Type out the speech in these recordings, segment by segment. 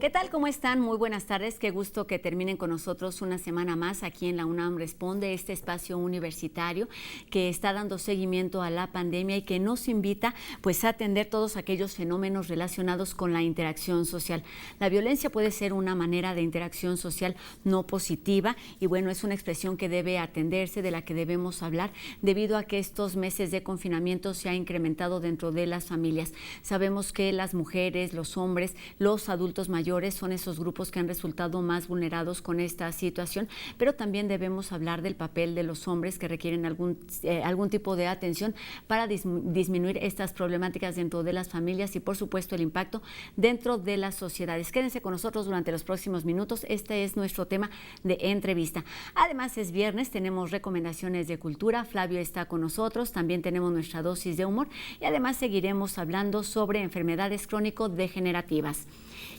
¿Qué tal? ¿Cómo están? Muy buenas tardes. Qué gusto que terminen con nosotros una semana más aquí en la UNAM Responde, este espacio universitario que está dando seguimiento a la pandemia y que nos invita pues a atender todos aquellos fenómenos relacionados con la interacción social. La violencia puede ser una manera de interacción social no positiva y bueno, es una expresión que debe atenderse, de la que debemos hablar, debido a que estos meses de confinamiento se ha incrementado dentro de las familias. Sabemos que las mujeres, los hombres, los adultos mayores son esos grupos que han resultado más vulnerados con esta situación, pero también debemos hablar del papel de los hombres que requieren algún tipo de atención para disminuir estas problemáticas dentro de las familias y por supuesto el impacto dentro de las sociedades. Quédense con nosotros durante los próximos minutos. Este es nuestro tema de entrevista. Además es viernes, tenemos recomendaciones de cultura. Flavio está con nosotros, también tenemos nuestra dosis de humor y además seguiremos hablando sobre enfermedades crónico-degenerativas.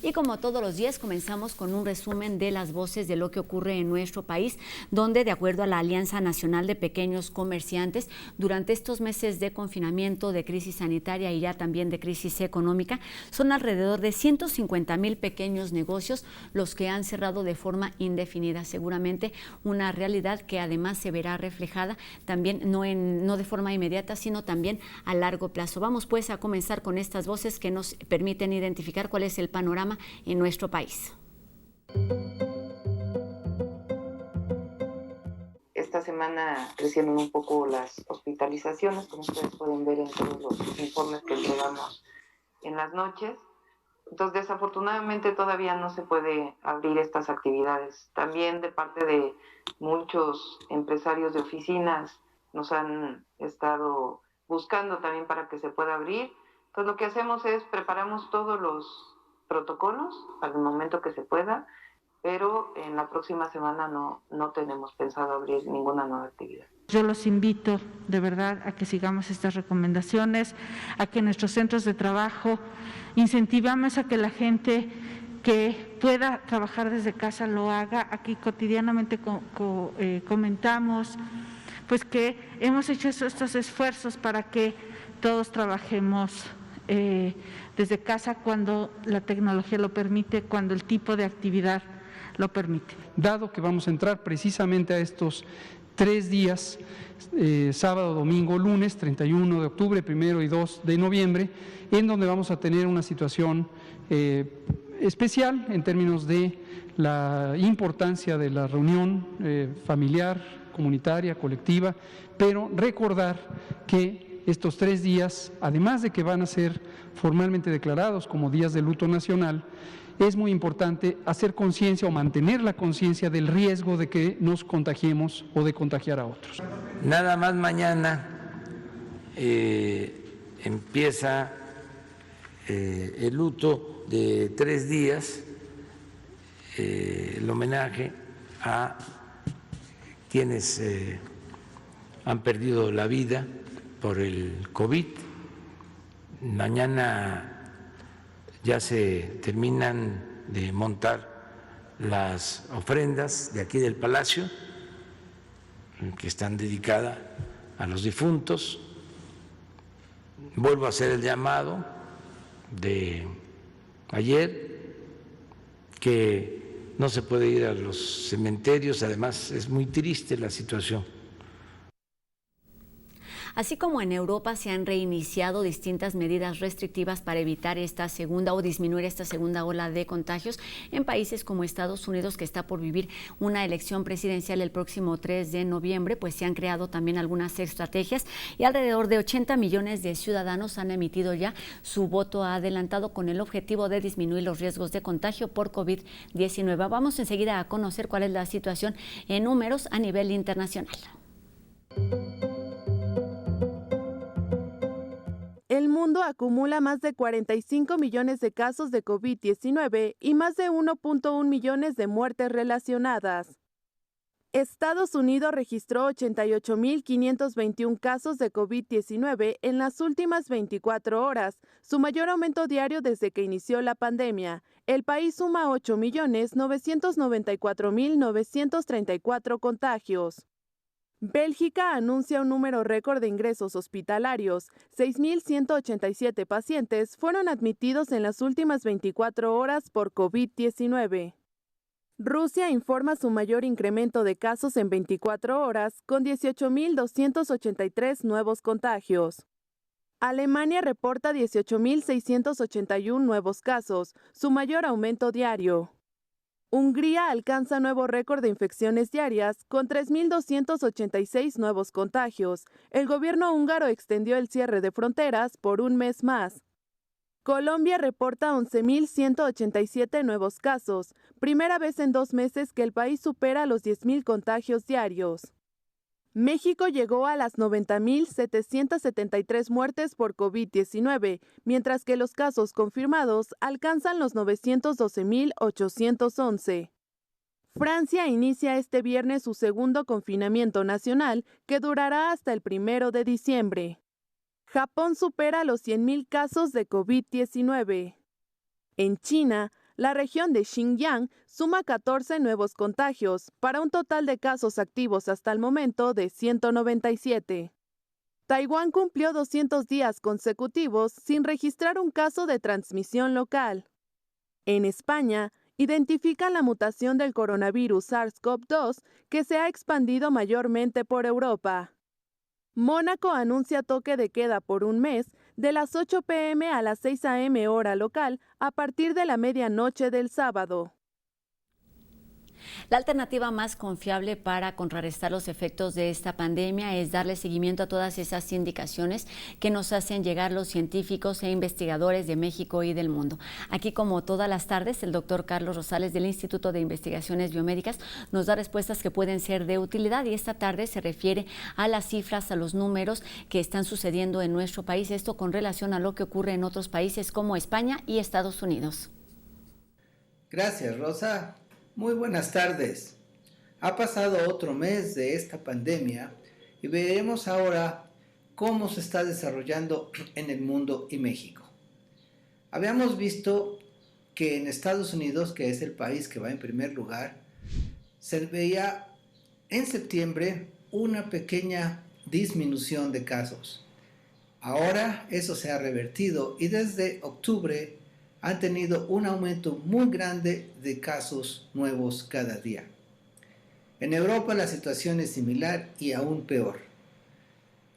Y como todos los días comenzamos con un resumen de las voces de lo que ocurre en nuestro país, donde de acuerdo a la Alianza Nacional de Pequeños Comerciantes, durante estos meses de confinamiento, de crisis sanitaria y ya también de crisis económica, son alrededor de 150,000 pequeños negocios los que han cerrado de forma indefinida. Seguramente una realidad que además se verá reflejada también no de forma inmediata, sino también a largo plazo. Vamos pues a comenzar con estas voces que nos permiten identificar cuál es el panorama en nuestro país. Esta semana crecieron un poco las hospitalizaciones, como ustedes pueden ver en todos los informes que entregamos en las noches. Entonces, desafortunadamente todavía no se puede abrir estas actividades. También de parte de muchos empresarios de oficinas nos han estado buscando también para que se pueda abrir. Entonces, lo que hacemos es preparamos todos los protocolos al momento que se pueda, pero en la próxima semana no tenemos pensado abrir ninguna nueva actividad. Yo los invito de verdad a que sigamos estas recomendaciones, a que nuestros centros de trabajo incentivamos a que la gente que pueda trabajar desde casa lo haga. Aquí cotidianamente comentamos pues que hemos hecho estos esfuerzos para que todos trabajemos desde casa cuando la tecnología lo permite, cuando el tipo de actividad lo permite. Dado que vamos a entrar precisamente a estos 3 días, sábado, domingo, lunes, 31 de octubre, 1 y 2 de noviembre, en donde vamos a tener una situación especial en términos de la importancia de la reunión familiar, comunitaria, colectiva, pero recordar que estos 3 días, además de que van a ser formalmente declarados como días de luto nacional, es muy importante hacer conciencia o mantener la conciencia del riesgo de que nos contagiemos o de contagiar a otros. Nada más mañana empieza el luto de 3 días, el homenaje a quienes han perdido la vida por el COVID. Mañana ya se terminan de montar las ofrendas de aquí del Palacio, que están dedicadas a los difuntos. Vuelvo a hacer el llamado de ayer, que no se puede ir a los cementerios, además es muy triste la situación. Así como en Europa se han reiniciado distintas medidas restrictivas para evitar esta segunda o disminuir esta segunda ola de contagios, en países como Estados Unidos, que está por vivir una elección presidencial el próximo 3 de noviembre, pues se han creado también algunas estrategias y alrededor de 80 millones de ciudadanos han emitido ya su voto adelantado con el objetivo de disminuir los riesgos de contagio por COVID-19. Vamos enseguida a conocer cuál es la situación en números a nivel internacional. El mundo acumula más de 45 millones de casos de COVID-19 y más de 1.1 millones de muertes relacionadas. Estados Unidos registró 88,521 casos de COVID-19 en las últimas 24 horas, su mayor aumento diario desde que inició la pandemia. El país suma 8,994,934 contagios. Bélgica anuncia un número récord de ingresos hospitalarios. 6.187 pacientes fueron admitidos en las últimas 24 horas por COVID-19. Rusia informa su mayor incremento de casos en 24 horas, con 18.283 nuevos contagios. Alemania reporta 18.681 nuevos casos, su mayor aumento diario. Hungría alcanza nuevo récord de infecciones diarias, con 3.286 nuevos contagios. El gobierno húngaro extendió el cierre de fronteras por un mes más. Colombia reporta 11.187 nuevos casos, primera vez en 2 meses que el país supera los 10.000 contagios diarios. México llegó a las 90.773 muertes por COVID-19, mientras que los casos confirmados alcanzan los 912.811. Francia inicia este viernes su segundo confinamiento nacional, que durará hasta el 1 de diciembre. Japón supera los 100.000 casos de COVID-19. En China, la región de Xinjiang suma 14 nuevos contagios, para un total de casos activos hasta el momento de 197. Taiwán cumplió 200 días consecutivos sin registrar un caso de transmisión local. En España, identifican la mutación del coronavirus SARS-CoV-2 que se ha expandido mayormente por Europa. Mónaco anuncia toque de queda por un mes, de las 8 p.m. a las 6 a.m. hora local, a partir de la medianoche del sábado. La alternativa más confiable para contrarrestar los efectos de esta pandemia es darle seguimiento a todas esas indicaciones que nos hacen llegar los científicos e investigadores de México y del mundo. Aquí, como todas las tardes, el doctor Carlos Rosales del Instituto de Investigaciones Biomédicas nos da respuestas que pueden ser de utilidad, y esta tarde se refiere a las cifras, a los números que están sucediendo en nuestro país, esto con relación a lo que ocurre en otros países como España y Estados Unidos. Gracias, Rosa. Muy buenas tardes. Ha pasado otro mes de esta pandemia y veremos ahora cómo se está desarrollando en el mundo y México. Habíamos visto que en Estados Unidos, que es el país que va en primer lugar, se veía en septiembre una pequeña disminución de casos. Ahora eso se ha revertido y desde octubre han tenido un aumento muy grande de casos nuevos cada día. En Europa la situación es similar y aún peor.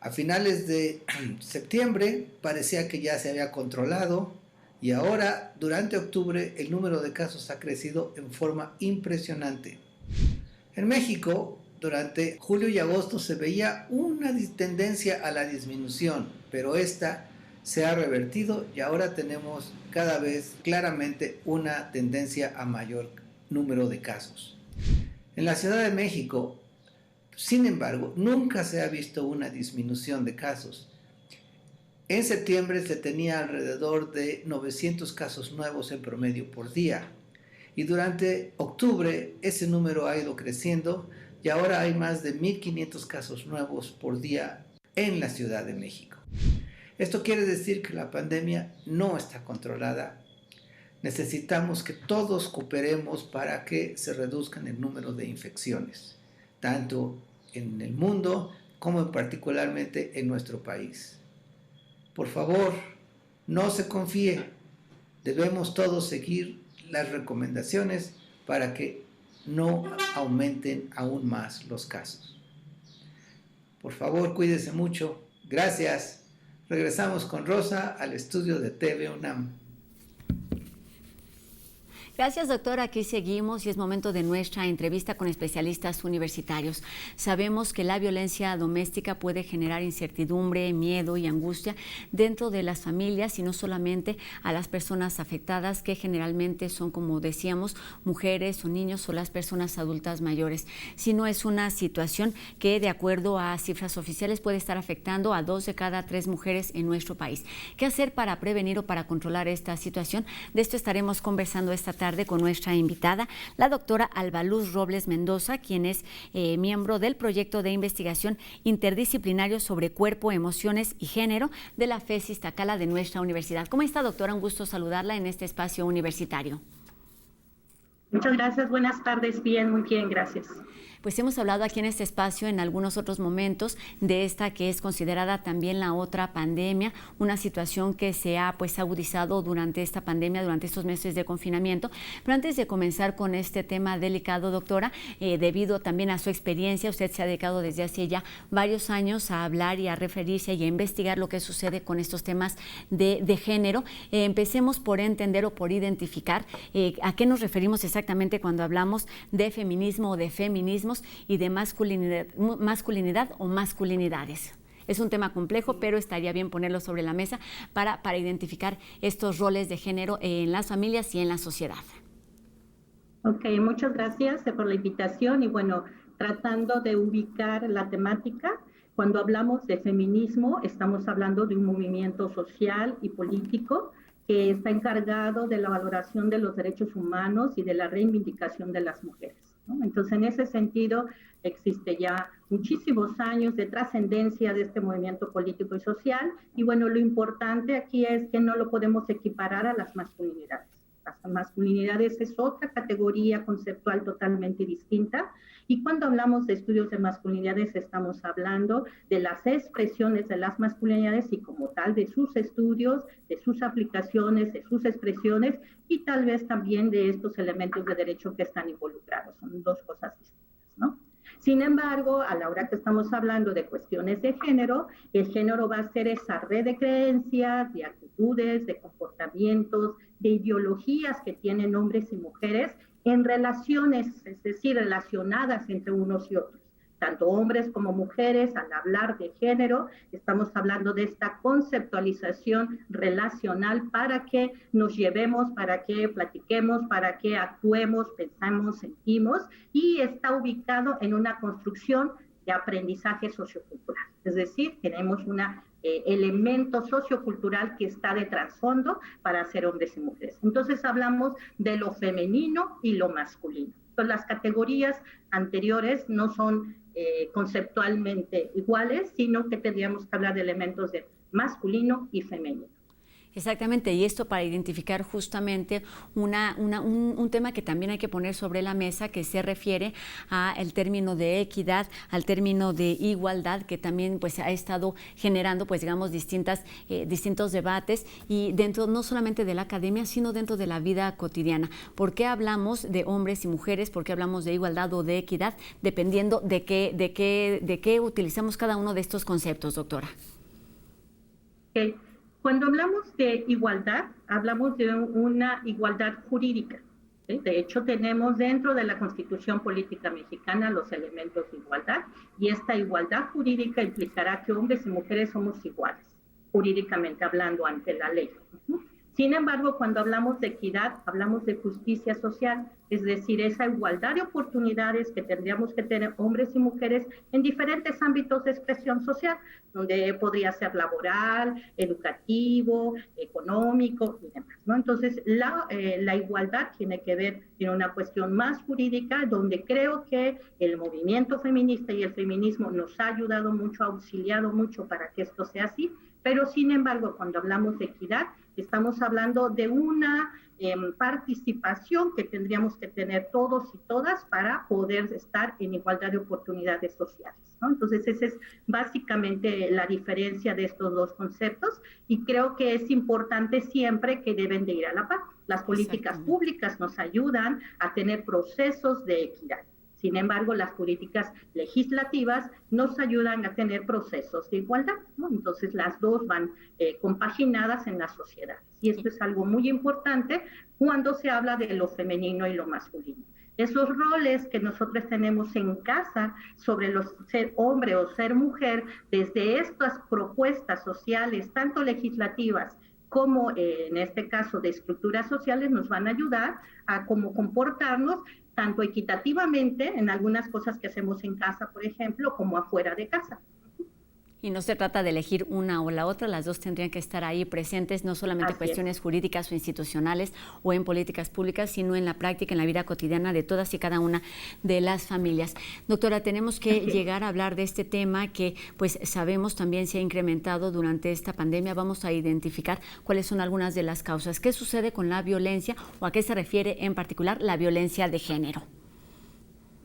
A finales de septiembre parecía que ya se había controlado y ahora durante octubre el número de casos ha crecido en forma impresionante. En México durante julio y agosto se veía una tendencia a la disminución, pero esta se ha revertido y ahora tenemos cada vez claramente una tendencia a mayor número de casos. En la Ciudad de México, sin embargo, nunca se ha visto una disminución de casos. En septiembre se tenía alrededor de 900 casos nuevos en promedio por día y durante octubre ese número ha ido creciendo y ahora hay más de 1.500 casos nuevos por día en la Ciudad de México. Esto quiere decir que la pandemia no está controlada. Necesitamos que todos cooperemos para que se reduzcan el número de infecciones, tanto en el mundo como particularmente en nuestro país. Por favor, no se confíe. Debemos todos seguir las recomendaciones para que no aumenten aún más los casos. Por favor, cuídese mucho. Gracias. Regresamos con Rosa al estudio de TV UNAM. Gracias, doctor. Aquí seguimos y es momento de nuestra entrevista con especialistas universitarios. Sabemos que la violencia doméstica puede generar incertidumbre, miedo y angustia dentro de las familias y no solamente a las personas afectadas, que generalmente son, como decíamos, mujeres o niños o las personas adultas mayores, sino es una situación que, de acuerdo a cifras oficiales, puede estar afectando a 2 de cada 3 mujeres en nuestro país. ¿Qué hacer para prevenir o para controlar esta situación? De esto estaremos conversando esta tarde con nuestra invitada, la doctora Albaluz Robles Mendoza, quien es miembro del proyecto de investigación interdisciplinario sobre cuerpo, emociones y género de la FES Iztacala de nuestra universidad. ¿Cómo está, doctora? Un gusto saludarla en este espacio universitario. Muchas gracias, buenas tardes. Bien, muy bien, gracias. Pues hemos hablado aquí en este espacio en algunos otros momentos de esta que es considerada también la otra pandemia, una situación que se ha pues agudizado durante esta pandemia, durante estos meses de confinamiento. Pero antes de comenzar con este tema delicado, doctora, debido también a su experiencia, usted se ha dedicado desde hace ya varios años a hablar y a referirse y a investigar lo que sucede con estos temas de género. Empecemos por entender o por identificar a qué nos referimos exactamente cuando hablamos de feminismo o de feminismos y de masculinidad o masculinidades. Es un tema complejo, pero estaría bien ponerlo sobre la mesa para identificar estos roles de género en las familias y en la sociedad. Ok, muchas gracias por la invitación y bueno, tratando de ubicar la temática, cuando hablamos de feminismo estamos hablando de un movimiento social y político que está encargado de la valoración de los derechos humanos y de la reivindicación de las mujeres, ¿no? Entonces, en ese sentido, existe ya muchísimos años de trascendencia de este movimiento político y social, y bueno, lo importante aquí es que no lo podemos equiparar a las masculinidades. Las masculinidades es otra categoría conceptual totalmente distinta, y cuando hablamos de estudios de masculinidades estamos hablando de las expresiones de las masculinidades y como tal de sus estudios, de sus aplicaciones, de sus expresiones y tal vez también de estos elementos de derecho que están involucrados. Son dos cosas distintas, ¿no? Sin embargo, a la hora que estamos hablando de cuestiones de género, el género va a ser esa red de creencias, de actitudes, de comportamientos, de ideologías que tienen hombres y mujeres en relaciones, es decir, relacionadas entre unos y otros. Tanto hombres como mujeres, al hablar de género, estamos hablando de esta conceptualización relacional para que nos llevemos, para que platiquemos, para que actuemos, pensamos, sentimos, y está ubicado en una construcción de aprendizaje sociocultural. Es decir, tenemos un elemento sociocultural que está de trasfondo para ser hombres y mujeres. Entonces hablamos de lo femenino y lo masculino. Entonces, las categorías anteriores no son conceptualmente iguales, sino que tendríamos que hablar de elementos de masculino y femenino. Exactamente, y esto para identificar justamente un tema que también hay que poner sobre la mesa, que se refiere al término de equidad, al término de igualdad, que también pues ha estado generando pues digamos distintos debates y dentro no solamente de la academia, sino dentro de la vida cotidiana. ¿Por qué hablamos de hombres y mujeres? ¿Por qué hablamos de igualdad o de equidad? Dependiendo de qué utilizamos cada uno de estos conceptos, doctora. Okay. Cuando hablamos de igualdad, hablamos de una igualdad jurídica, ¿sí? De hecho, tenemos dentro de la Constitución Política Mexicana los elementos de igualdad, y esta igualdad jurídica implicará que hombres y mujeres somos iguales, jurídicamente hablando, ante la ley. Sin embargo, cuando hablamos de equidad, hablamos de justicia social, es decir, esa igualdad de oportunidades que tendríamos que tener hombres y mujeres en diferentes ámbitos de expresión social, donde podría ser laboral, educativo, económico y demás, ¿no? Entonces, la igualdad tiene que ver en una cuestión más jurídica, donde creo que el movimiento feminista y el feminismo nos ha ayudado mucho, ha auxiliado mucho para que esto sea así, pero sin embargo, cuando hablamos de equidad, estamos hablando de una participación que tendríamos que tener todos y todas para poder estar en igualdad de oportunidades sociales, ¿no? Entonces, esa es básicamente la diferencia de estos dos conceptos, y creo que es importante siempre que deben de ir a la par. Las políticas públicas nos ayudan a tener procesos de equidad. Sin embargo, las políticas legislativas nos ayudan a tener procesos de igualdad, ¿no? Entonces, las dos van compaginadas en las sociedades. Y esto es algo muy importante cuando se habla de lo femenino y lo masculino. Esos roles que nosotros tenemos en casa sobre los ser hombre o ser mujer, desde estas propuestas sociales, tanto legislativas como en este caso de estructuras sociales, nos van a ayudar a cómo comportarnos tanto equitativamente en algunas cosas que hacemos en casa, por ejemplo, como afuera de casa. Y no se trata de elegir una o la otra, las dos tendrían que estar ahí presentes, no solamente en cuestiones jurídicas o institucionales o en políticas públicas, sino en la práctica, en la vida cotidiana de todas y cada una de las familias. Doctora, tenemos que llegar a hablar de este tema que pues sabemos también se ha incrementado durante esta pandemia. Vamos a identificar cuáles son algunas de las causas. ¿Qué sucede con la violencia o a qué se refiere en particular la violencia de género?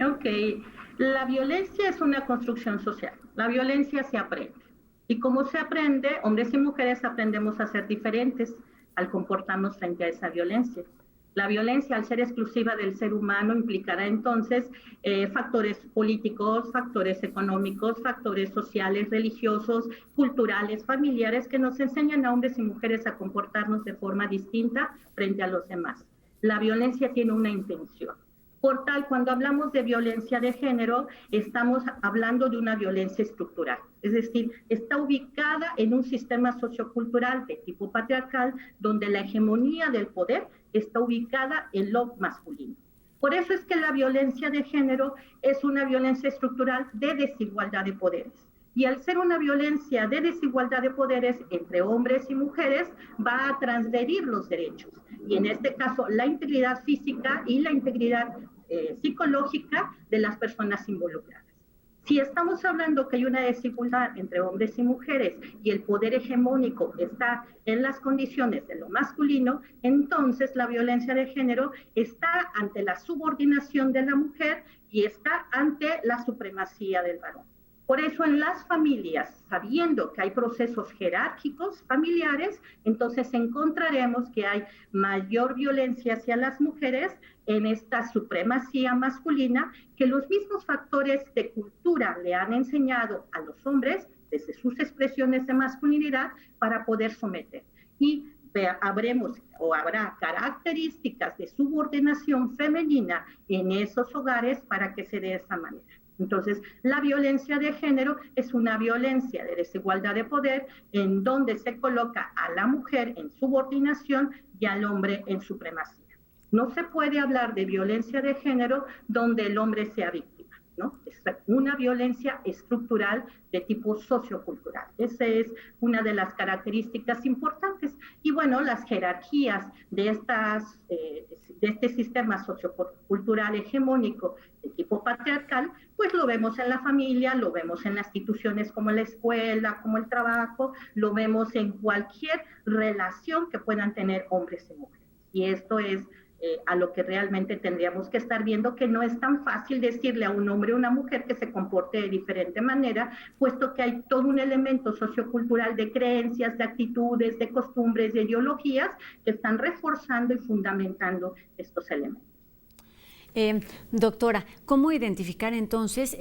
Ok. La violencia es una construcción social. La violencia se aprende. Y como se aprende, hombres y mujeres aprendemos a ser diferentes al comportarnos frente a esa violencia. La violencia, al ser exclusiva del ser humano, implicará entonces factores políticos, factores económicos, factores sociales, religiosos, culturales, familiares, que nos enseñan a hombres y mujeres a comportarnos de forma distinta frente a los demás. La violencia tiene una intención. Por tal, cuando hablamos de violencia de género, estamos hablando de una violencia estructural, es decir, está ubicada en un sistema sociocultural de tipo patriarcal, donde la hegemonía del poder está ubicada en lo masculino. Por eso es que la violencia de género es una violencia estructural de desigualdad de poderes. Y al ser una violencia de desigualdad de poderes entre hombres y mujeres, va a transgredir los derechos. Y en este caso, la integridad física y la integridad psicológica de las personas involucradas. Si estamos hablando que hay una desigualdad entre hombres y mujeres y el poder hegemónico está en las condiciones de lo masculino, entonces la violencia de género está ante la subordinación de la mujer y está ante la supremacía del varón. Por eso en las familias, sabiendo que hay procesos jerárquicos familiares, entonces encontraremos que hay mayor violencia hacia las mujeres en esta supremacía masculina que los mismos factores de cultura le han enseñado a los hombres desde sus expresiones de masculinidad para poder someter. Y habrá características de subordinación femenina en esos hogares para que se dé de esa manera. Entonces, la violencia de género es una violencia de desigualdad de poder en donde se coloca a la mujer en subordinación y al hombre en supremacía. No se puede hablar de violencia de género donde el hombre sea víctima, ¿no? Es una violencia estructural de tipo sociocultural. Esa es una de las características importantes. Y bueno, las jerarquías de este sistema sociocultural hegemónico de tipo patriarcal, pues lo vemos en la familia, lo vemos en las instituciones como la escuela, como el trabajo, lo vemos en cualquier relación que puedan tener hombres y mujeres. Y esto es a lo que realmente tendríamos que estar viendo, que no es tan fácil decirle a un hombre o una mujer que se comporte de diferente manera, puesto que hay todo un elemento sociocultural de creencias, de actitudes, de costumbres, de ideologías que están reforzando y fundamentando estos elementos. Doctora, ¿cómo identificar entonces,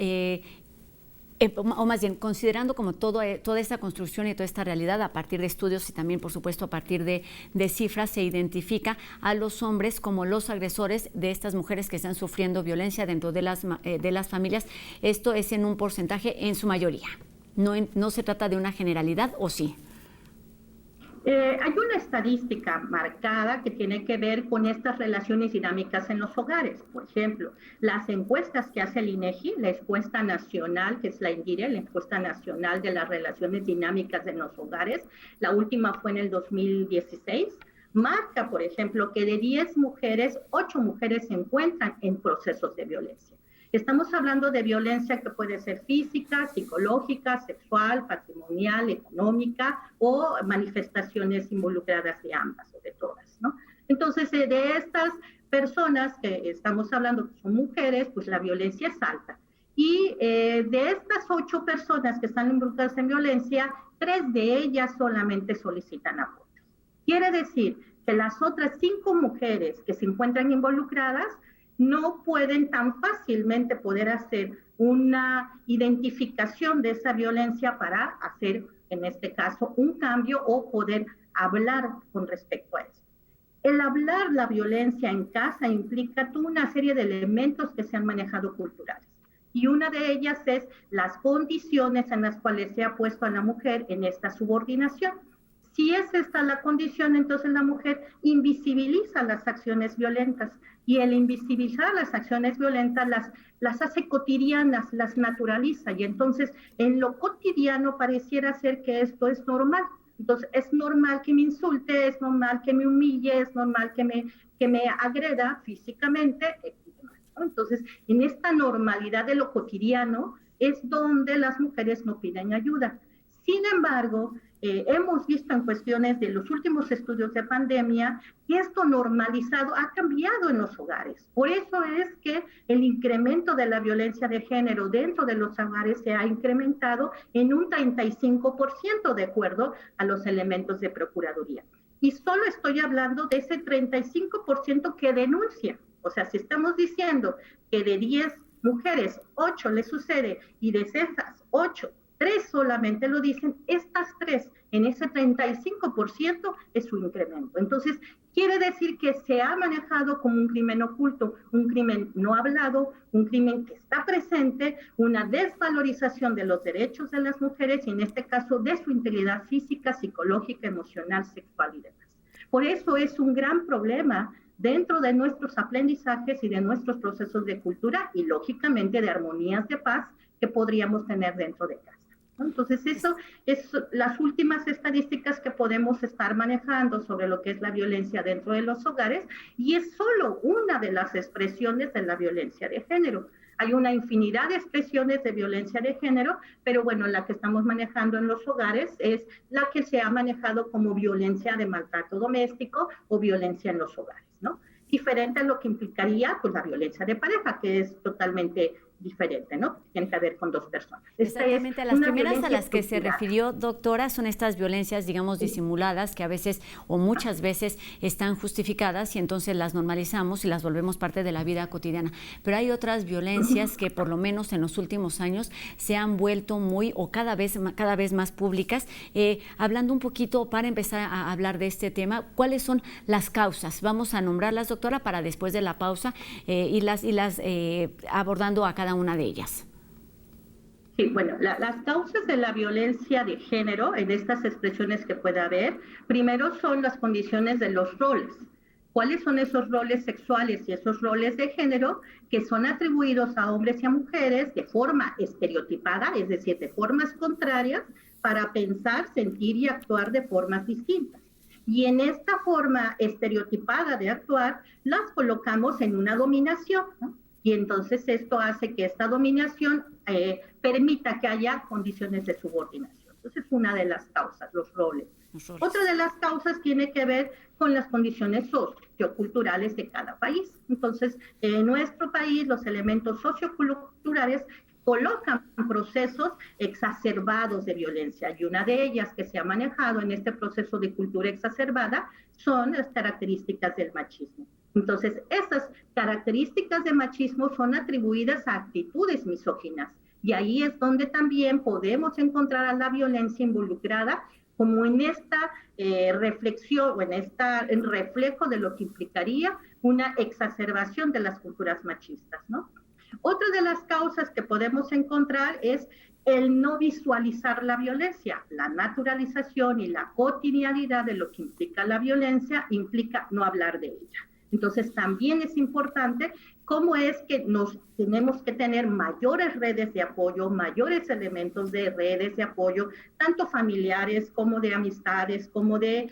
o más bien, considerando como toda esta construcción y toda esta realidad a partir de estudios y también, por supuesto, a partir de cifras, se identifica a los hombres como los agresores de estas mujeres que están sufriendo violencia dentro de las familias? Esto es en un porcentaje en su mayoría. No se trata de una generalidad, ¿o sí? Hay una estadística marcada que tiene que ver con estas relaciones dinámicas en los hogares. Por ejemplo, las encuestas que hace el INEGI, la encuesta nacional, que es la INDIRE, la encuesta nacional de las relaciones dinámicas en los hogares, la última fue en el 2016, marca, por ejemplo, que de 10 mujeres, 8 mujeres se encuentran en procesos de violencia. Estamos hablando de violencia que puede ser física, psicológica, sexual, patrimonial, económica o manifestaciones involucradas de ambas o de todas, ¿no? Entonces, de estas personas que estamos hablando que son mujeres, pues la violencia es alta. Y de estas 8 personas que están involucradas en violencia, 3 de ellas solamente solicitan apoyo. Quiere decir que las otras 5 mujeres que se encuentran involucradas no pueden tan fácilmente poder hacer una identificación de esa violencia para hacer, en este caso, un cambio o poder hablar con respecto a eso. El hablar la violencia en casa implica toda una serie de elementos que se han manejado culturales. Y una de ellas es las condiciones en las cuales se ha puesto a la mujer en esta subordinación. Si es esta la condición, entonces la mujer invisibiliza las acciones violentas. Y el invisibilizar las acciones violentas las hace cotidianas, las naturaliza. Y entonces en lo cotidiano pareciera ser que esto es normal. Entonces es normal que me insulte, es normal que me humille, es normal que me agreda físicamente. Entonces en esta normalidad de lo cotidiano es donde las mujeres no piden ayuda. Sin embargo, hemos visto en cuestiones de los últimos estudios de pandemia que esto normalizado ha cambiado en los hogares. Por eso es que el incremento de la violencia de género dentro de los hogares se ha incrementado en un 35% de acuerdo a los elementos de Procuraduría. Y solo estoy hablando de ese 35% que denuncia. O sea, si estamos diciendo que de 10 mujeres, 8 le sucede y de esas 8, 3 solamente lo dicen, estas 3 en ese 35% es su incremento. Entonces, quiere decir que se ha manejado como un crimen oculto, un crimen no hablado, un crimen que está presente, una desvalorización de los derechos de las mujeres y en este caso de su integridad física, psicológica, emocional, sexual y demás. Por eso es un gran problema dentro de nuestros aprendizajes y de nuestros procesos de cultura y lógicamente de armonías de paz que podríamos tener dentro de casa. Entonces, eso es las últimas estadísticas que podemos estar manejando sobre lo que es la violencia dentro de los hogares y es solo una de las expresiones de la violencia de género. Hay una infinidad de expresiones de violencia de género, pero bueno, la que estamos manejando en los hogares es la que se ha manejado como violencia de maltrato doméstico o violencia en los hogares, ¿no? Diferente a lo que implicaría pues, la violencia de pareja, que es totalmente diferente, ¿no? Tiene que ver con 2 personas. Exactamente, las primeras a las que se refirió, doctora, son estas violencias, digamos, disimuladas, que a veces o muchas veces están justificadas y entonces las normalizamos y las volvemos parte de la vida cotidiana. Pero hay otras violencias que por lo menos en los últimos años se han vuelto muy o cada vez más públicas. Hablando un poquito, para empezar a hablar de este tema, ¿cuáles son las causas? Vamos a nombrarlas, doctora, para después de la pausa irlas abordando a cada una de ellas. Sí, bueno, las causas de la violencia de género, en estas expresiones que puede haber, primero son las condiciones de los roles. ¿Cuáles son esos roles sexuales y esos roles de género que son atribuidos a hombres y a mujeres de forma estereotipada, es decir, de formas contrarias, para pensar, sentir y actuar de formas distintas? Y en esta forma estereotipada de actuar, las colocamos en una dominación, ¿no? Y entonces esto hace que esta dominación permita que haya condiciones de subordinación. Entonces es una de las causas, los roles. Otra de las causas tiene que ver con las condiciones socioculturales de cada país. Entonces, en nuestro país los elementos socioculturales colocan procesos exacerbados de violencia y una de ellas que se ha manejado en este proceso de cultura exacerbada son las características del machismo. Entonces, esas características de machismo son atribuidas a actitudes misóginas y ahí es donde también podemos encontrar a la violencia involucrada como en esta reflexión o en reflejo de lo que implicaría una exacerbación de las culturas machistas, ¿no? Otra de las causas que podemos encontrar es el no visualizar la violencia. La naturalización y la cotidianidad de lo que implica la violencia implica no hablar de ella. Entonces también es importante cómo es que nos tenemos que tener mayores redes de apoyo, mayores elementos de redes de apoyo, tanto familiares como de amistades, como de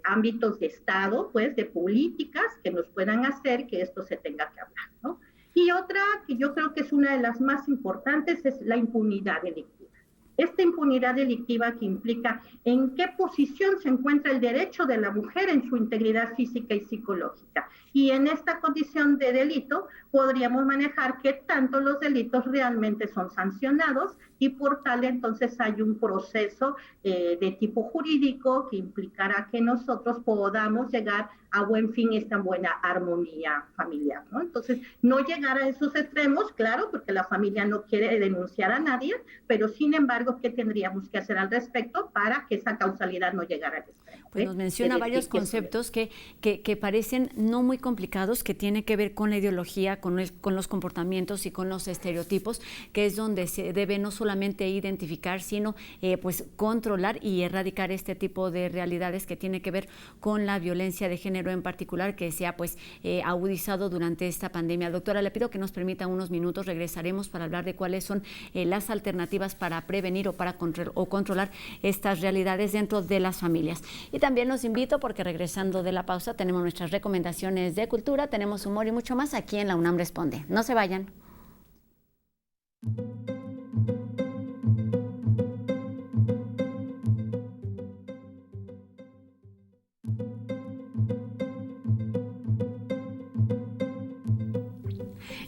ámbitos de Estado, pues de políticas que nos puedan hacer que esto se tenga que hablar, ¿no? Y otra que yo creo que es una de las más importantes es la impunidad delictiva. Esta impunidad delictiva que implica en qué posición se encuentra el derecho de la mujer en su integridad física y psicológica. Y en esta condición de delito podríamos manejar qué tanto los delitos realmente son sancionados y por tal entonces hay un proceso de tipo jurídico que implicará que nosotros podamos llegar a buen fin esta buena armonía familiar, ¿no? Entonces, no llegar a esos extremos, claro, porque la familia no quiere denunciar a nadie, pero sin embargo, ¿qué tendríamos que hacer al respecto para que esa causalidad no llegara al extremo? Pues nos menciona varios conceptos que parecen no muy complicados, que tiene que ver con la ideología, con los comportamientos y con los estereotipos, que es donde se debe no solamente identificar, sino pues controlar y erradicar este tipo de realidades que tiene que ver con la violencia de género en particular, que se ha pues agudizado durante esta pandemia. Doctora, le pido que nos permita unos minutos, regresaremos para hablar de cuáles son las alternativas para prevenir o para controlar estas realidades dentro de las familias. Y también los invito, porque regresando de la pausa tenemos nuestras recomendaciones de cultura, tenemos humor y mucho más aquí en La UNAM Responde. No se vayan.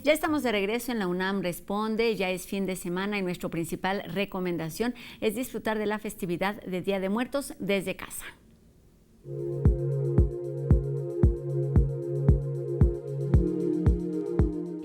Ya estamos de regreso en la UNAM Responde, ya es fin de semana y nuestra principal recomendación es disfrutar de la festividad de Día de Muertos desde casa.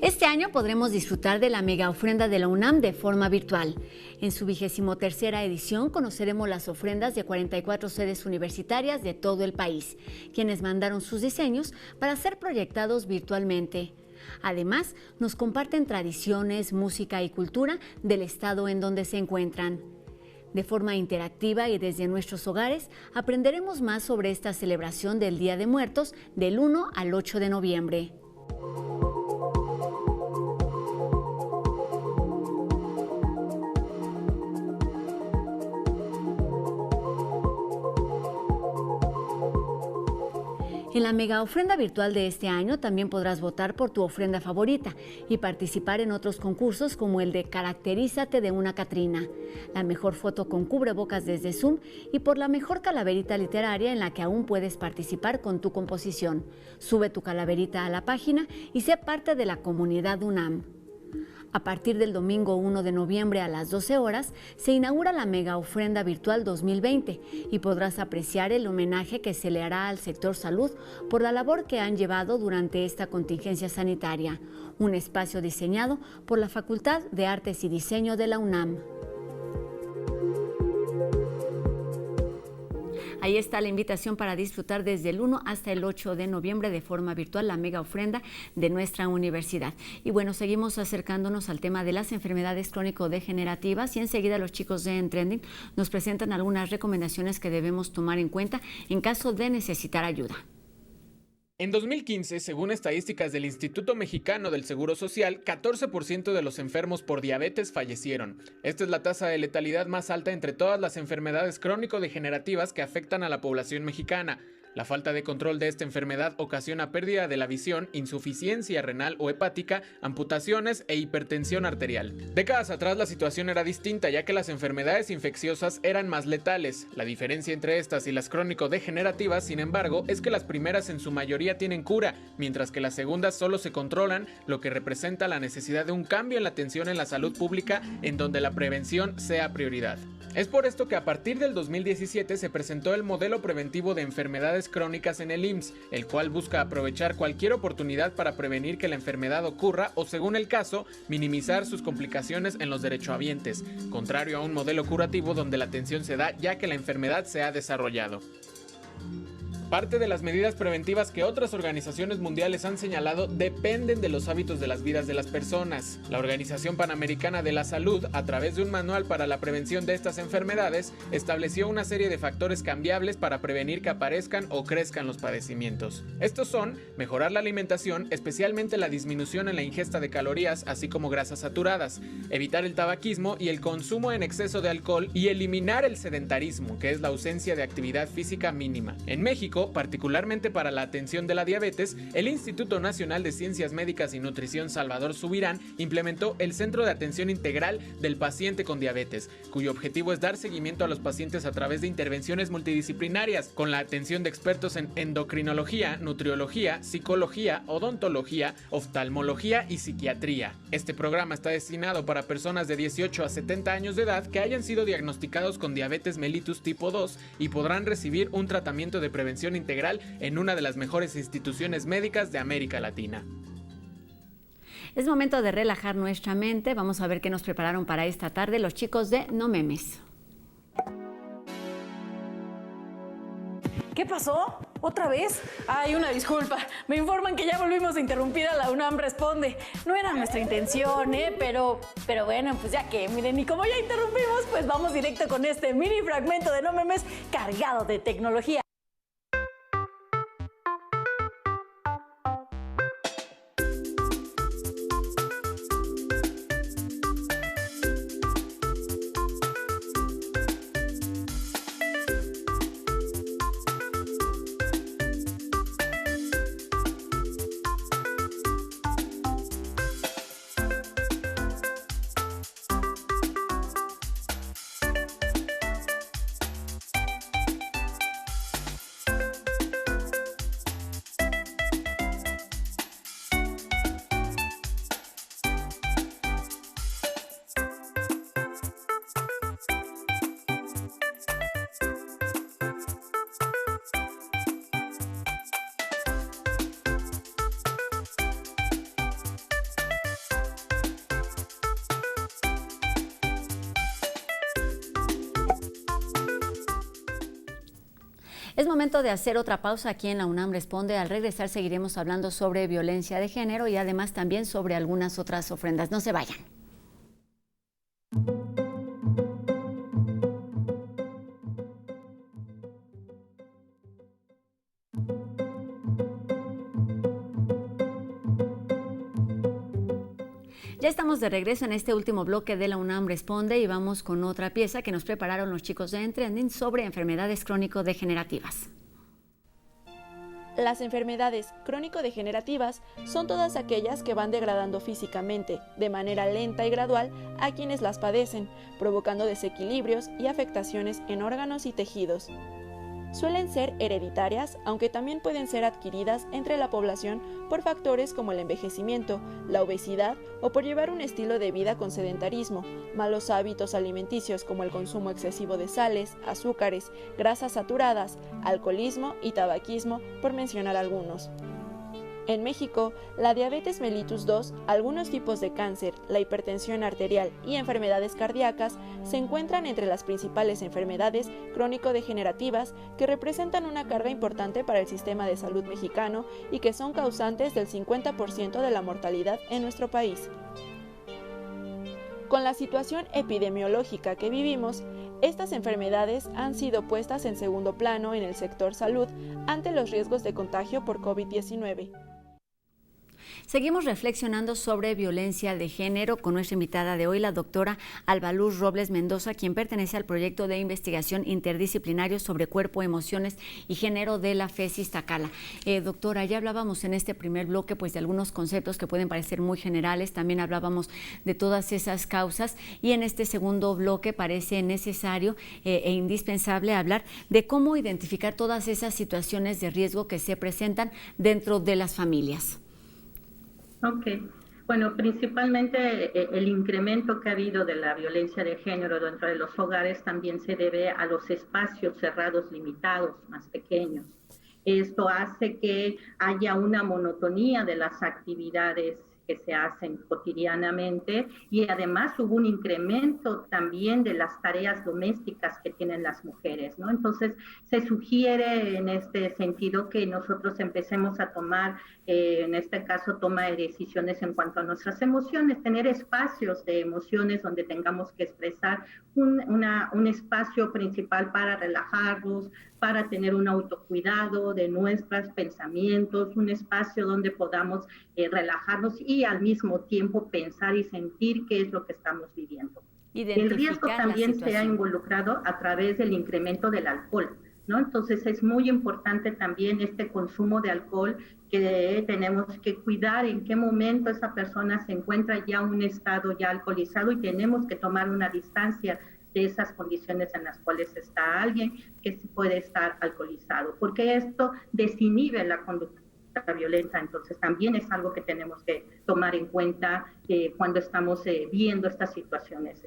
Este año podremos disfrutar de la mega ofrenda de la UNAM de forma virtual. En su 23ª edición conoceremos las ofrendas de 44 sedes universitarias de todo el país, quienes mandaron sus diseños para ser proyectados virtualmente. Además, nos comparten tradiciones, música y cultura del estado en donde se encuentran. De forma interactiva y desde nuestros hogares, aprenderemos más sobre esta celebración del Día de Muertos del 1 al 8 de noviembre. En la mega ofrenda virtual de este año también podrás votar por tu ofrenda favorita y participar en otros concursos como el de Caracterízate de una Catrina, la mejor foto con cubrebocas desde Zoom y por la mejor calaverita literaria en la que aún puedes participar con tu composición. Sube tu calaverita a la página y sé parte de la comunidad UNAM. A partir del domingo 1 de noviembre a las 12 horas, se inaugura la Mega Ofrenda Virtual 2020 y podrás apreciar el homenaje que se le hará al sector salud por la labor que han llevado durante esta contingencia sanitaria, un espacio diseñado por la Facultad de Artes y Diseño de la UNAM. Ahí está la invitación para disfrutar desde el 1 hasta el 8 de noviembre de forma virtual la mega ofrenda de nuestra universidad. Y bueno, seguimos acercándonos al tema de las enfermedades crónico-degenerativas y enseguida los chicos de En Trending nos presentan algunas recomendaciones que debemos tomar en cuenta en caso de necesitar ayuda. En 2015, según estadísticas del Instituto Mexicano del Seguro Social, 14% de los enfermos por diabetes fallecieron. Esta es la tasa de letalidad más alta entre todas las enfermedades crónico-degenerativas que afectan a la población mexicana. La falta de control de esta enfermedad ocasiona pérdida de la visión, insuficiencia renal o hepática, amputaciones e hipertensión arterial. Décadas atrás la situación era distinta, ya que las enfermedades infecciosas eran más letales. La diferencia entre estas y las crónico-degenerativas, sin embargo, es que las primeras en su mayoría tienen cura, mientras que las segundas solo se controlan, lo que representa la necesidad de un cambio en la atención en la salud pública en donde la prevención sea prioridad. Es por esto que a partir del 2017 se presentó el modelo preventivo de enfermedades crónicas en el IMSS, el cual busca aprovechar cualquier oportunidad para prevenir que la enfermedad ocurra o, según el caso, minimizar sus complicaciones en los derechohabientes, contrario a un modelo curativo donde la atención se da ya que la enfermedad se ha desarrollado. Parte de las medidas preventivas que otras organizaciones mundiales han señalado dependen de los hábitos de las vidas de las personas. La Organización Panamericana de la Salud, a través de un manual para la prevención de estas enfermedades, estableció una serie de factores cambiables para prevenir que aparezcan o crezcan los padecimientos. Estos son mejorar la alimentación, especialmente la disminución en la ingesta de calorías, así como grasas saturadas, evitar el tabaquismo y el consumo en exceso de alcohol y eliminar el sedentarismo, que es la ausencia de actividad física mínima. En México, particularmente para la atención de la diabetes, el Instituto Nacional de Ciencias Médicas y Nutrición Salvador Subirán implementó el Centro de Atención Integral del Paciente con Diabetes, cuyo objetivo es dar seguimiento a los pacientes a través de intervenciones multidisciplinarias, con la atención de expertos en endocrinología, nutriología, psicología, odontología, oftalmología y psiquiatría. Este programa está destinado para personas de 18 a 70 años de edad que hayan sido diagnosticados con diabetes mellitus tipo 2 y podrán recibir un tratamiento de prevención integral en una de las mejores instituciones médicas de América Latina. Es momento de relajar nuestra mente. Vamos a ver qué nos prepararon para esta tarde los chicos de No Memes. ¿Qué pasó? ¿Otra vez? Ay, una disculpa. Me informan que ya volvimos a interrumpir a la UNAM Responde. No era nuestra intención, pero bueno, pues ya que, miren, y como ya interrumpimos, pues vamos directo con este mini fragmento de No Memes cargado de tecnología. Es momento de hacer otra pausa aquí en la UNAM Responde. Al regresar seguiremos hablando sobre violencia de género y además también sobre algunas otras ofrendas. No se vayan. Ya estamos de regreso en este último bloque de la UNAM Responde y vamos con otra pieza que nos prepararon los chicos de Trending sobre enfermedades crónico-degenerativas. Las enfermedades crónico-degenerativas son todas aquellas que van degradando físicamente, de manera lenta y gradual, a quienes las padecen, provocando desequilibrios y afectaciones en órganos y tejidos. Suelen ser hereditarias, aunque también pueden ser adquiridas entre la población por factores como el envejecimiento, la obesidad o por llevar un estilo de vida con sedentarismo, malos hábitos alimenticios como el consumo excesivo de sales, azúcares, grasas saturadas, alcoholismo y tabaquismo, por mencionar algunos. En México, la diabetes mellitus 2, algunos tipos de cáncer, la hipertensión arterial y enfermedades cardíacas se encuentran entre las principales enfermedades crónico-degenerativas que representan una carga importante para el sistema de salud mexicano y que son causantes del 50% de la mortalidad en nuestro país. Con la situación epidemiológica que vivimos, estas enfermedades han sido puestas en segundo plano en el sector salud ante los riesgos de contagio por COVID-19. Seguimos reflexionando sobre violencia de género con nuestra invitada de hoy, la doctora Albaluz Robles Mendoza, quien pertenece al proyecto de investigación interdisciplinario sobre cuerpo, emociones y género de la FES Iztacala. Doctora, ya hablábamos en este primer bloque pues de algunos conceptos que pueden parecer muy generales, también hablábamos de todas esas causas y en este segundo bloque parece necesario e indispensable hablar de cómo identificar todas esas situaciones de riesgo que se presentan dentro de las familias. Ok, bueno, principalmente el incremento que ha habido de la violencia de género dentro de los hogares también se debe a los espacios cerrados limitados, más pequeños. Esto hace que haya una monotonía de las actividades que se hacen cotidianamente y además hubo un incremento también de las tareas domésticas que tienen las mujeres, ¿no? Entonces se sugiere en este sentido que nosotros empecemos a tomar, en este caso toma de decisiones en cuanto a nuestras emociones, tener espacios de emociones donde tengamos que expresar un espacio principal para relajarnos, para tener un autocuidado de nuestros pensamientos, un espacio donde podamos relajarnos y al mismo tiempo pensar y sentir qué es lo que estamos viviendo. El riesgo también se ha involucrado a través del incremento del alcohol, ¿no? Entonces es muy importante también este consumo de alcohol, que tenemos que cuidar en qué momento esa persona se encuentra ya en un estado ya alcoholizado y tenemos que tomar una distancia de esas condiciones en las cuales está alguien que puede estar alcoholizado, porque esto desinhibe la conducta violenta. Entonces también es algo que tenemos que tomar en cuenta cuando estamos viendo estas situaciones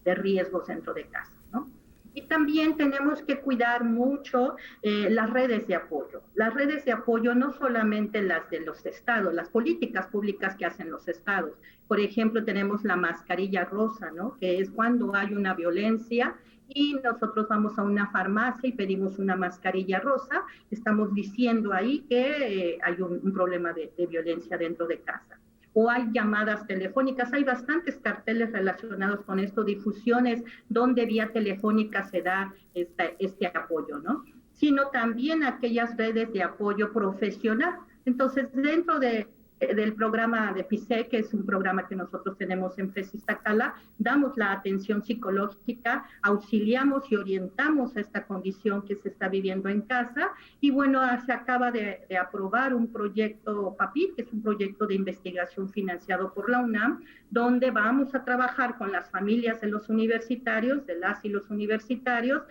de riesgos dentro de casa, ¿no? Y también tenemos que cuidar mucho las redes de apoyo. Las redes de apoyo no solamente las de los estados, las políticas públicas que hacen los estados. Por ejemplo, tenemos la mascarilla rosa, ¿no? Que es cuando hay una violencia y nosotros vamos a una farmacia y pedimos una mascarilla rosa, estamos diciendo ahí que hay un problema de violencia dentro de casa. O hay llamadas telefónicas, hay bastantes carteles relacionados con esto, difusiones donde vía telefónica se da este apoyo, ¿no? Sino también aquellas redes de apoyo profesional. Entonces, dentro del programa de PICE, que es un programa que nosotros tenemos en FES Iztacala, damos la atención psicológica, auxiliamos y orientamos a esta condición que se está viviendo en casa. Y bueno, se acaba de aprobar un proyecto PAPIR, que es un proyecto de investigación financiado por la UNAM, donde vamos a trabajar con las familias de los universitarios, de las y los universitarios,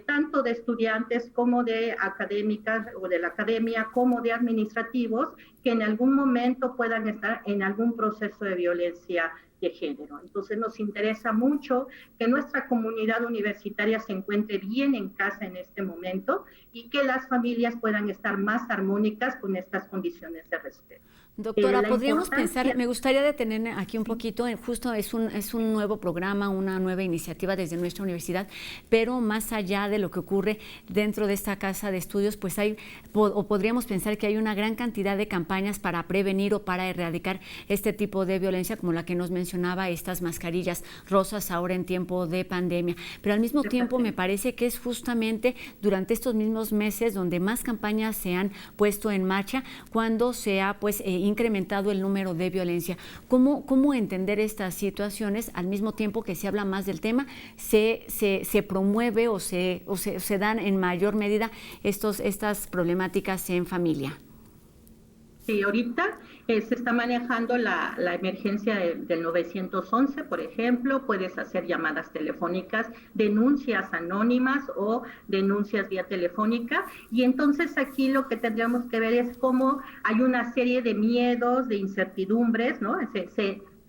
tanto de estudiantes como de académicas o de la academia, como de administrativos, que en algún momento puedan estar en algún proceso de violencia de género. Entonces nos interesa mucho que nuestra comunidad universitaria se encuentre bien en casa en este momento y que las familias puedan estar más armónicas con estas condiciones de respeto. Doctora, podríamos pensar, me gustaría detenerme aquí un poquito, justo es un nuevo programa, una nueva iniciativa desde nuestra universidad, pero más allá de lo que ocurre dentro de esta casa de estudios, pues podríamos pensar que hay una gran cantidad de campañas para prevenir o para erradicar este tipo de violencia, como la que nos mencionaba, estas mascarillas rosas ahora en tiempo de pandemia. Pero al mismo tiempo me parece que es justamente durante estos mismos meses donde más campañas se han puesto en marcha, cuando se ha incrementado el número de violencia. ¿Cómo entender estas situaciones al mismo tiempo que se habla más del tema, se promueve o se dan en mayor medida estas problemáticas en familia? Sí, ahorita se está manejando la emergencia del 911, por ejemplo. Puedes hacer llamadas telefónicas, denuncias anónimas o denuncias vía telefónica. Y entonces aquí lo que tendríamos que ver es cómo hay una serie de miedos, de incertidumbres, ¿no?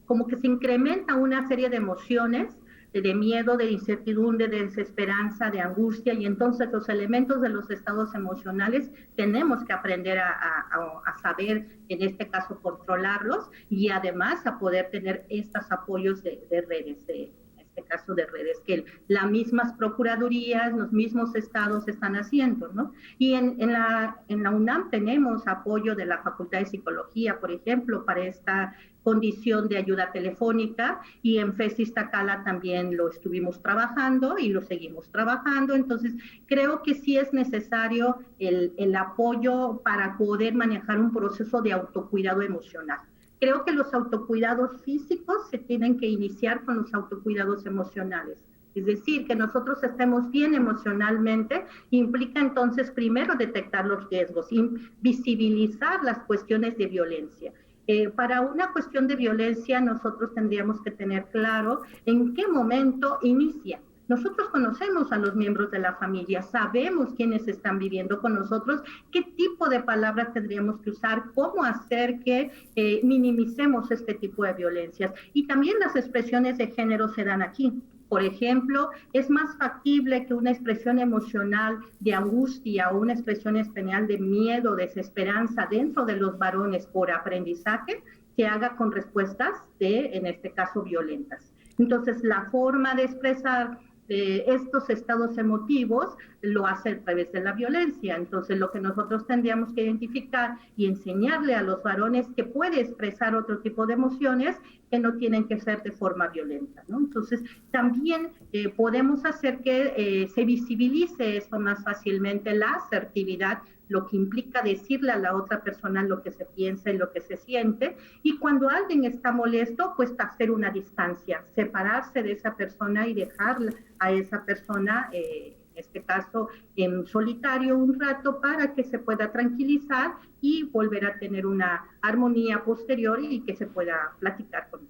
Como que se incrementa una serie de emociones, de miedo, de incertidumbre, de desesperanza, de angustia, y entonces los elementos de los estados emocionales tenemos que aprender a saber, en este caso, controlarlos, y además a poder tener estos apoyos de redes, caso de redes, que las mismas procuradurías, los mismos estados están haciendo, ¿no? Y en la UNAM tenemos apoyo de la Facultad de Psicología, por ejemplo, para esta condición de ayuda telefónica, y en FES Iztacala también lo estuvimos trabajando y lo seguimos trabajando. Entonces, creo que sí es necesario el apoyo para poder manejar un proceso de autocuidado emocional. Creo que los autocuidados físicos se tienen que iniciar con los autocuidados emocionales. Es decir, que nosotros estemos bien emocionalmente implica entonces primero detectar los riesgos, visibilizar las cuestiones de violencia. Para una cuestión de violencia nosotros tendríamos que tener claro en qué momento inicia. Nosotros conocemos a los miembros de la familia, sabemos quiénes están viviendo con nosotros, qué tipo de palabras tendríamos que usar, cómo hacer que minimicemos este tipo de violencias. Y también las expresiones de género se dan aquí. Por ejemplo, es más factible que una expresión emocional de angustia o una expresión especial de miedo, desesperanza dentro de los varones por aprendizaje se haga con respuestas en este caso, violentas. Entonces, la forma de expresar estos estados emotivos lo hace a través de la violencia. Entonces, lo que nosotros tendríamos que identificar y enseñarle a los varones que puede expresar otro tipo de emociones que no tienen que ser de forma violenta, ¿no? Entonces, también podemos hacer que se visibilice esto más fácilmente, la asertividad, lo que implica decirle a la otra persona lo que se piensa y lo que se siente, y cuando alguien está molesto, pues hacer una distancia, separarse de esa persona y dejarla a esa persona, en este caso en solitario un rato, para que se pueda tranquilizar y volver a tener una armonía posterior y que se pueda platicar con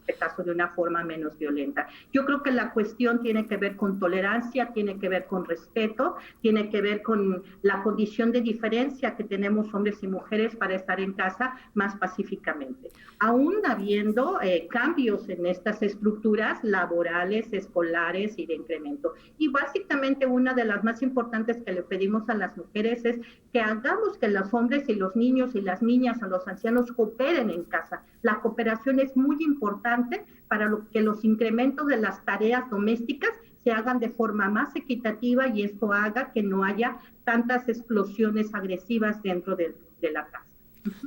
este caso de una forma menos violenta. Yo creo que la cuestión tiene que ver con tolerancia, tiene que ver con respeto, tiene que ver con la condición de diferencia que tenemos hombres y mujeres para estar en casa más pacíficamente. Aún habiendo cambios en estas estructuras laborales, escolares y de incremento. Y básicamente una de las más importantes que le pedimos a las mujeres es que hagamos que los hombres y los niños y las niñas o los ancianos cooperen en casa. La cooperación es muy importante para que los incrementos de las tareas domésticas se hagan de forma más equitativa y esto haga que no haya tantas explosiones agresivas dentro de la casa.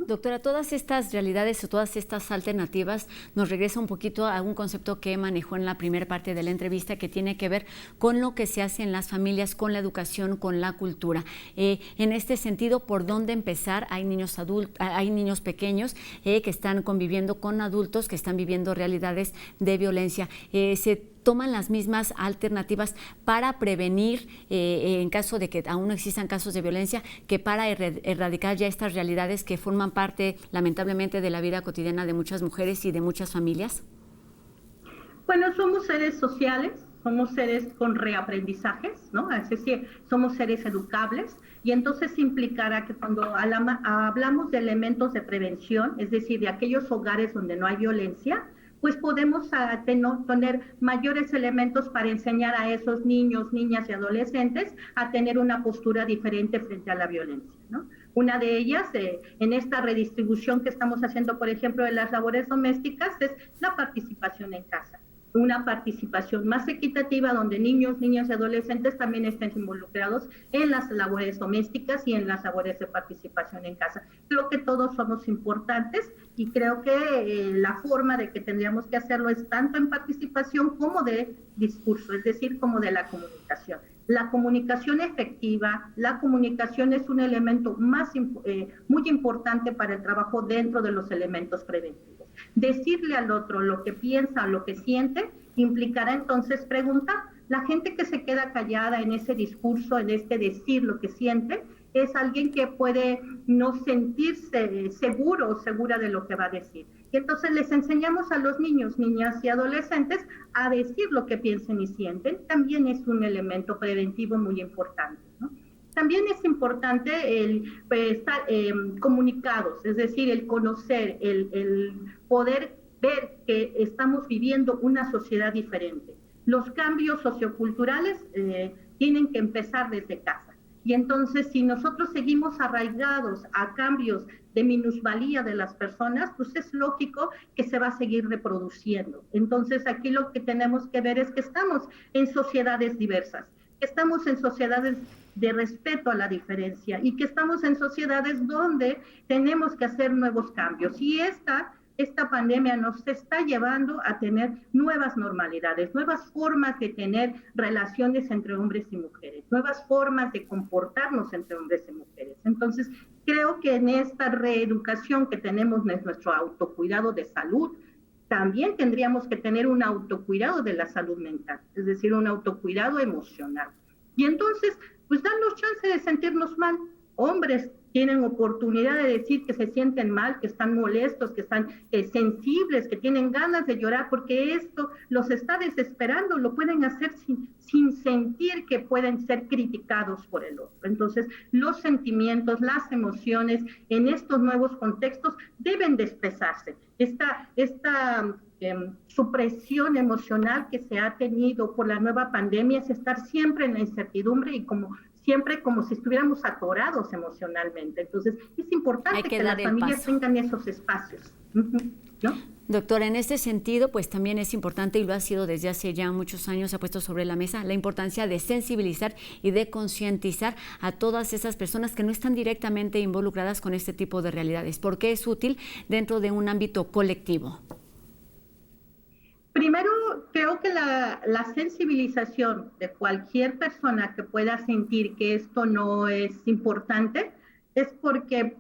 Doctora, todas estas realidades o todas estas alternativas nos regresa un poquito a un concepto que manejó en la primera parte de la entrevista, que tiene que ver con lo que se hace en las familias, con la educación, con la cultura. En este sentido, ¿por dónde empezar? Hay niños pequeños que están conviviendo con adultos que están viviendo realidades de violencia. Se toman las mismas alternativas para prevenir, en caso de que aún no existan casos de violencia, que para erradicar ya estas realidades que forman parte, lamentablemente, de la vida cotidiana de muchas mujeres y de muchas familias? Bueno, somos seres sociales, somos seres con reaprendizajes, ¿no? Es decir, somos seres educables, y entonces implicará que cuando hablamos de elementos de prevención, es decir, de aquellos hogares donde no hay violencia, pues podemos tener mayores elementos para enseñar a esos niños, niñas y adolescentes a tener una postura diferente frente a la violencia, ¿no? Una de ellas, en esta redistribución que estamos haciendo, por ejemplo, de las labores domésticas, es la participación en casa. Una participación más equitativa donde niños, niñas y adolescentes también estén involucrados en las labores domésticas y en las labores de participación en casa. Creo que todos somos importantes y creo que la forma de que tendríamos que hacerlo es tanto en participación como de discurso, es decir, como de la comunicación. La comunicación efectiva, la comunicación es un elemento muy importante para el trabajo dentro de los elementos preventivos. Decirle al otro lo que piensa, lo que siente, implicará entonces preguntar. La gente que se queda callada en ese discurso, en este decir lo que siente, es alguien que puede no sentirse seguro o segura de lo que va a decir. Y entonces les enseñamos a los niños, niñas y adolescentes a decir lo que piensen y sienten. También es un elemento preventivo muy importante, ¿no? También es importante el estar comunicados, es decir, el conocer, el poder ver que estamos viviendo una sociedad diferente. Los cambios socioculturales tienen que empezar desde casa. Y entonces, si nosotros seguimos arraigados a cambios de minusvalía de las personas, pues es lógico que se va a seguir reproduciendo. Entonces, aquí lo que tenemos que ver es que estamos en sociedades diversas, que estamos en sociedades de respeto a la diferencia y que estamos en sociedades donde tenemos que hacer nuevos cambios. Y esta pandemia nos está llevando a tener nuevas normalidades, nuevas formas de tener relaciones entre hombres y mujeres, nuevas formas de comportarnos entre hombres y mujeres. Entonces, creo que en esta reeducación que tenemos en nuestro autocuidado de salud, también tendríamos que tener un autocuidado de la salud mental, es decir, un autocuidado emocional. Y entonces, pues darnos chance de sentirnos mal. Hombres tienen oportunidad de decir que se sienten mal, que están molestos, que están sensibles, que tienen ganas de llorar, porque esto los está desesperando, lo pueden hacer sin sentir que pueden ser criticados por el otro. Entonces, los sentimientos, las emociones en estos nuevos contextos deben de expresarse. Esta supresión emocional que se ha tenido por la nueva pandemia es estar siempre en la incertidumbre y siempre como si estuviéramos atorados emocionalmente. Entonces, es importante que las familias tengan esos espacios, ¿no? Doctora, en este sentido, pues también es importante, y lo ha sido desde hace ya muchos años, se ha puesto sobre la mesa la importancia de sensibilizar y de concientizar a todas esas personas que no están directamente involucradas con este tipo de realidades. ¿Por qué es útil dentro de un ámbito colectivo? Primero, creo que la sensibilización de cualquier persona que pueda sentir que esto no es importante es porque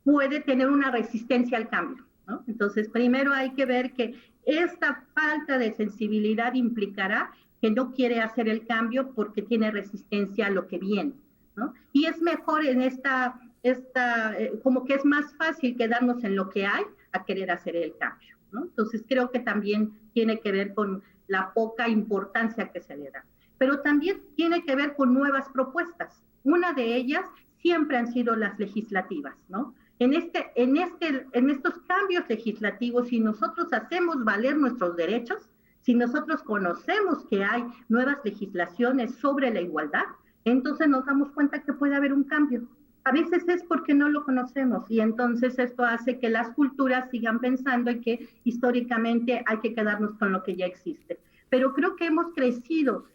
puede tener una resistencia al cambio, ¿no? Entonces, primero hay que ver que esta falta de sensibilidad implicará que no quiere hacer el cambio porque tiene resistencia a lo que viene, ¿no? Y es mejor como que es más fácil quedarnos en lo que hay a querer hacer el cambio, ¿no? Entonces, creo que también tiene que ver con la poca importancia que se le da. Pero también tiene que ver con nuevas propuestas. Una de ellas siempre han sido las legislativas, ¿no? En estos cambios legislativos, si nosotros hacemos valer nuestros derechos, si nosotros conocemos que hay nuevas legislaciones sobre la igualdad, entonces nos damos cuenta que puede haber un cambio. A veces es porque no lo conocemos y entonces esto hace que las culturas sigan pensando en que históricamente hay que quedarnos con lo que ya existe. Pero creo que hemos crecido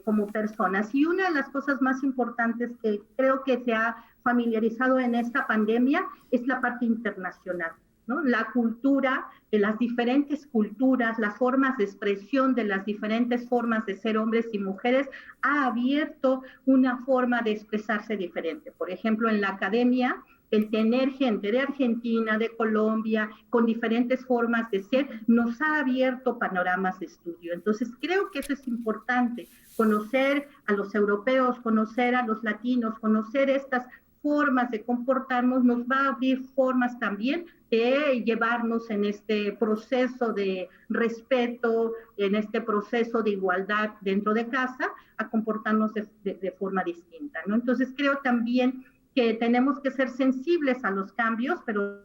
como personas y una de las cosas más importantes que creo que se ha familiarizado en esta pandemia es la parte internacional, ¿no? La cultura, las diferentes culturas, las formas de expresión de las diferentes formas de ser hombres y mujeres ha abierto una forma de expresarse diferente. Por ejemplo, en la academia, el tener gente de Argentina, de Colombia, con diferentes formas de ser, nos ha abierto panoramas de estudio. Entonces, creo que eso es importante, conocer a los europeos, conocer a los latinos, conocer estas formas de comportarnos, nos va a abrir formas también de llevarnos en este proceso de respeto, en este proceso de igualdad dentro de casa, a comportarnos de forma distinta, ¿no? Entonces, creo también que tenemos que ser sensibles a los cambios, pero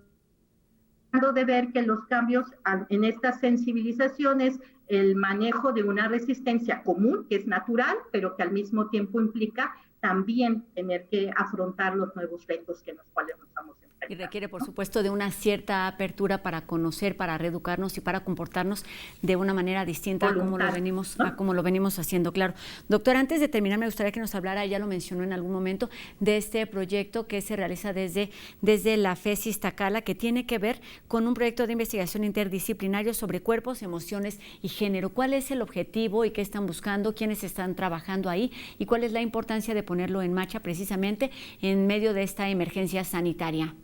de ver que los cambios en estas sensibilizaciones, el manejo de una resistencia común, que es natural, pero que al mismo tiempo implica también tener que afrontar los nuevos retos que los cuales nos vamos a enfrentar. Y requiere, por supuesto, de una cierta apertura para conocer, para reeducarnos y para comportarnos de una manera distinta a como lo venimos haciendo, claro. Doctora, antes de terminar, me gustaría que nos hablara, ya lo mencionó en algún momento, de este proyecto que se realiza desde la FES Iztacala, que tiene que ver con un proyecto de investigación interdisciplinario sobre cuerpos, emociones y género. ¿Cuál es el objetivo y qué están buscando? ¿Quiénes están trabajando ahí? ¿Y cuál es la importancia de ponerlo en marcha precisamente en medio de esta emergencia sanitaria?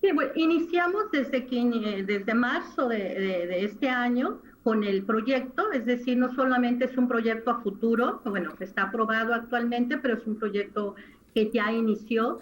Sí, bueno, iniciamos desde marzo de este año con el proyecto, es decir, no solamente es un proyecto a futuro, bueno, está aprobado actualmente, pero es un proyecto que ya inició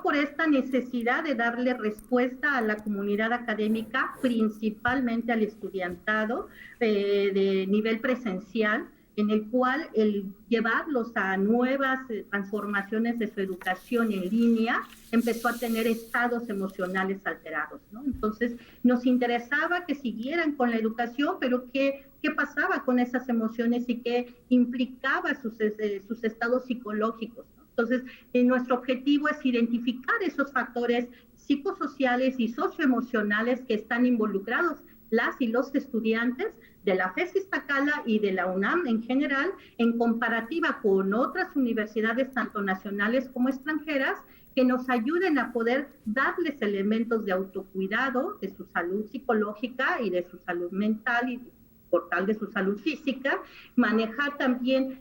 por esta necesidad de darle respuesta a la comunidad académica, principalmente al estudiantado de nivel presencial, en el cual el llevarlos a nuevas transformaciones de su educación en línea empezó a tener estados emocionales alterados, ¿no? Entonces, nos interesaba que siguieran con la educación, pero ¿qué pasaba con esas emociones y qué implicaba sus estados psicológicos, ¿no? Entonces, nuestro objetivo es identificar esos factores psicosociales y socioemocionales que están involucrados las y los estudiantes de la FES Iztacala y de la UNAM en general, en comparativa con otras universidades, tanto nacionales como extranjeras, que nos ayuden a poder darles elementos de autocuidado, de su salud psicológica y de su salud mental y por tal de su salud física, manejar también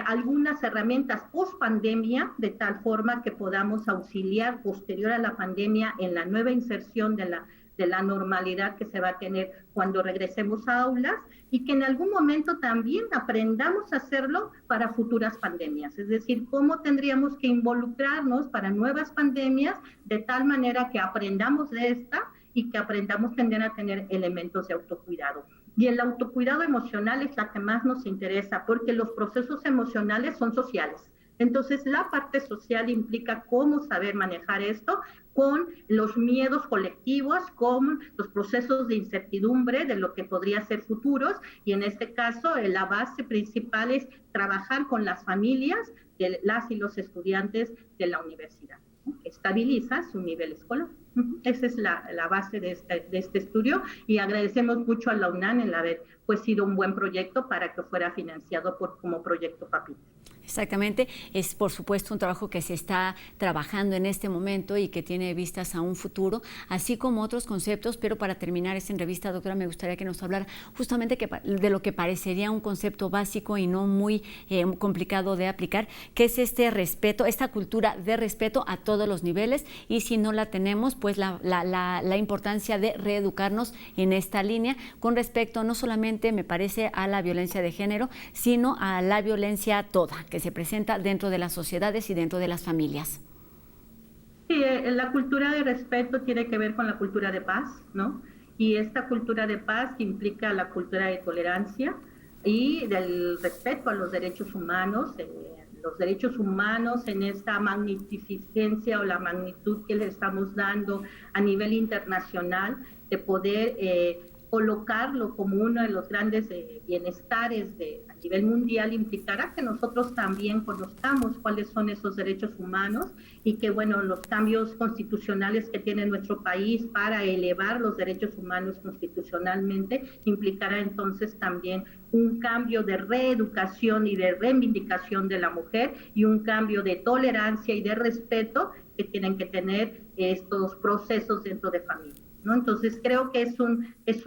algunas herramientas post pandemia, de tal forma que podamos auxiliar posterior a la pandemia en la nueva inserción de la normalidad que se va a tener cuando regresemos a aulas, y que en algún momento también aprendamos a hacerlo para futuras pandemias, es decir, cómo tendríamos que involucrarnos para nuevas pandemias de tal manera que aprendamos de esta y que aprendamos también a tener elementos de autocuidado. Y el autocuidado emocional es la que más nos interesa, porque los procesos emocionales son sociales. Entonces, la parte social implica cómo saber manejar esto con los miedos colectivos, con los procesos de incertidumbre de lo que podría ser futuros, y en este caso la base principal es trabajar con las familias de las y los estudiantes de la universidad, ¿no? Estabiliza su nivel escolar. Esa es la base de este estudio, y agradecemos mucho a la UNAM en haber sido un buen proyecto para que fuera financiado como proyecto PAPIT. Exactamente, es por supuesto un trabajo que se está trabajando en este momento y que tiene vistas a un futuro, así como otros conceptos, pero para terminar esta entrevista, doctora, me gustaría que nos hablara justamente de lo que parecería un concepto básico y no muy complicado de aplicar, que es este respeto, esta cultura de respeto a todos los niveles, y si no la tenemos, pues la importancia de reeducarnos en esta línea con respecto no solamente, me parece, a la violencia de género, sino a la violencia toda, que se presenta dentro de las sociedades y dentro de las familias. Sí, la cultura de respeto tiene que ver con la cultura de paz, ¿no? Y esta cultura de paz implica la cultura de tolerancia y del respeto a los derechos humanos. Los derechos humanos en esta magnificencia o la magnitud que le estamos dando a nivel internacional, de poder colocarlo como uno de los grandes bienestares a nivel mundial, implicará que nosotros también conozcamos cuáles son esos derechos humanos, y que, bueno, los cambios constitucionales que tiene nuestro país para elevar los derechos humanos constitucionalmente implicará entonces también un cambio de reeducación y de reivindicación de la mujer, y un cambio de tolerancia y de respeto que tienen que tener estos procesos dentro de familia, ¿no? Entonces creo que es